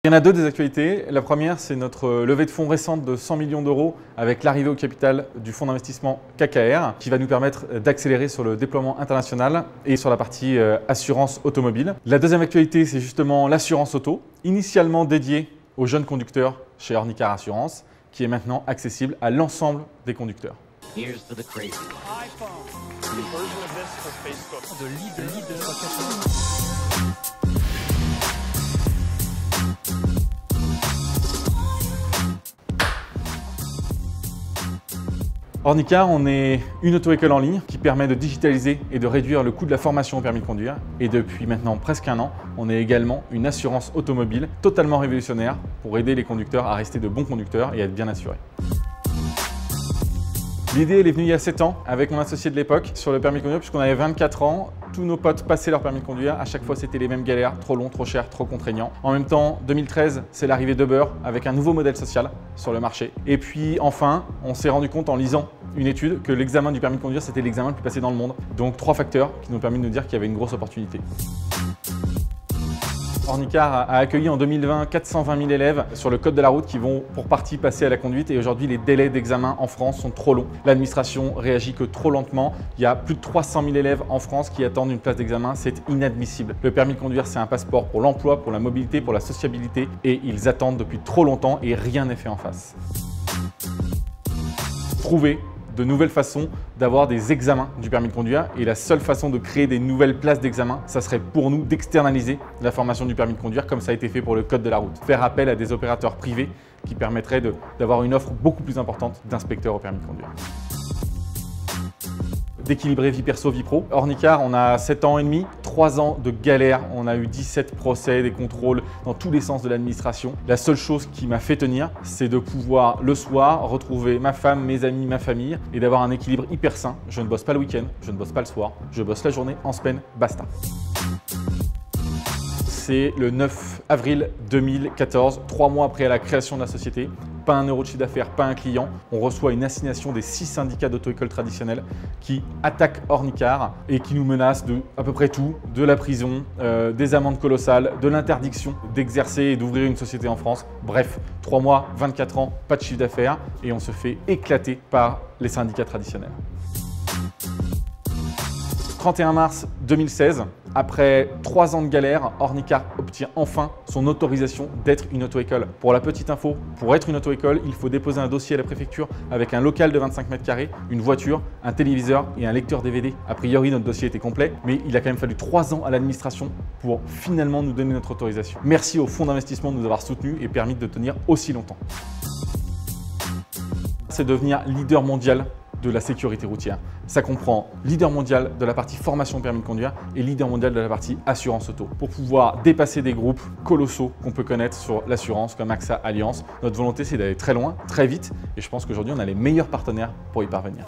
Il y en a deux des actualités. La première, c'est notre levée de fonds récente de 100 millions d'euros avec l'arrivée au capital du fonds d'investissement KKR qui va nous permettre d'accélérer sur le déploiement international et sur la partie assurance automobile. La deuxième actualité, c'est justement l'assurance auto, initialement dédiée aux jeunes conducteurs chez Ornicar Assurance, qui est maintenant accessible à l'ensemble des conducteurs. Ornicar, on est une auto-école en ligne qui permet de digitaliser et de réduire le coût de la formation au permis de conduire. Et depuis maintenant presque un an, on est également une assurance automobile totalement révolutionnaire pour aider les conducteurs à rester de bons conducteurs et à être bien assurés. L'idée, elle est venue il y a 7 ans avec mon associé de l'époque sur le permis de conduire puisqu'on avait 24 ans. Tous nos potes passaient leur permis de conduire. À chaque fois, c'était les mêmes galères, trop long, trop cher, trop contraignant. En même temps, 2013, c'est l'arrivée d'Uber avec un nouveau modèle social sur le marché. Et puis enfin, on s'est rendu compte en lisant une étude que l'examen du permis de conduire, c'était l'examen le plus passé dans le monde. Donc 3 facteurs qui nous ont permis de nous dire qu'il y avait une grosse opportunité. Ornicar a accueilli en 2020 420 000 élèves sur le code de la route qui vont pour partie passer à la conduite et aujourd'hui les délais d'examen en France sont trop longs. L'administration réagit que trop lentement. Il y a plus de 300 000 élèves en France qui attendent une place d'examen. C'est inadmissible. Le permis de conduire, c'est un passeport pour l'emploi, pour la mobilité, pour la sociabilité et ils attendent depuis trop longtemps et rien n'est fait en face. Trouver de nouvelles façons d'avoir des examens du permis de conduire et la seule façon de créer des nouvelles places d'examen, ça serait pour nous d'externaliser la formation du permis de conduire comme ça a été fait pour le code de la route. Faire appel à des opérateurs privés qui permettraient d'avoir une offre beaucoup plus importante d'inspecteurs au permis de conduire. D'équilibrer vie perso, vie pro. Ornicar, on a 7 ans et demi, 3 ans de galère. On a eu 17 procès, des contrôles dans tous les sens de l'administration. La seule chose qui m'a fait tenir, c'est de pouvoir le soir retrouver ma femme, mes amis, ma famille et d'avoir un équilibre hyper sain. Je ne bosse pas le week-end, je ne bosse pas le soir, je bosse la journée en semaine, basta. C'est le 9 avril 2014, 3 mois après la création de la société. Pas un euro de chiffre d'affaires, pas un client. On reçoit une assignation des 6 syndicats d'auto-école traditionnels qui attaquent Ornicar et qui nous menacent de à peu près tout, de la prison, des amendes colossales, de l'interdiction d'exercer et d'ouvrir une société en France. Bref, 3 mois, 24 ans, pas de chiffre d'affaires et on se fait éclater par les syndicats traditionnels. 31 mars 2016, après 3 ans de galère, Ornicar obtient enfin son autorisation d'être une auto-école. Pour la petite info, pour être une auto-école, il faut déposer un dossier à la préfecture avec un local de 25 mètres carrés, une voiture, un téléviseur et un lecteur DVD. A priori, notre dossier était complet, mais il a quand même fallu 3 ans à l'administration pour finalement nous donner notre autorisation. Merci au fonds d'investissement de nous avoir soutenus et permis de tenir aussi longtemps. C'est devenir leader mondial de la sécurité routière. Ça comprend leader mondial de la partie formation permis de conduire et leader mondial de la partie assurance auto. Pour pouvoir dépasser des groupes colossaux qu'on peut connaître sur l'assurance comme AXA, Allianz, notre volonté c'est d'aller très loin, très vite et je pense qu'aujourd'hui on a les meilleurs partenaires pour y parvenir.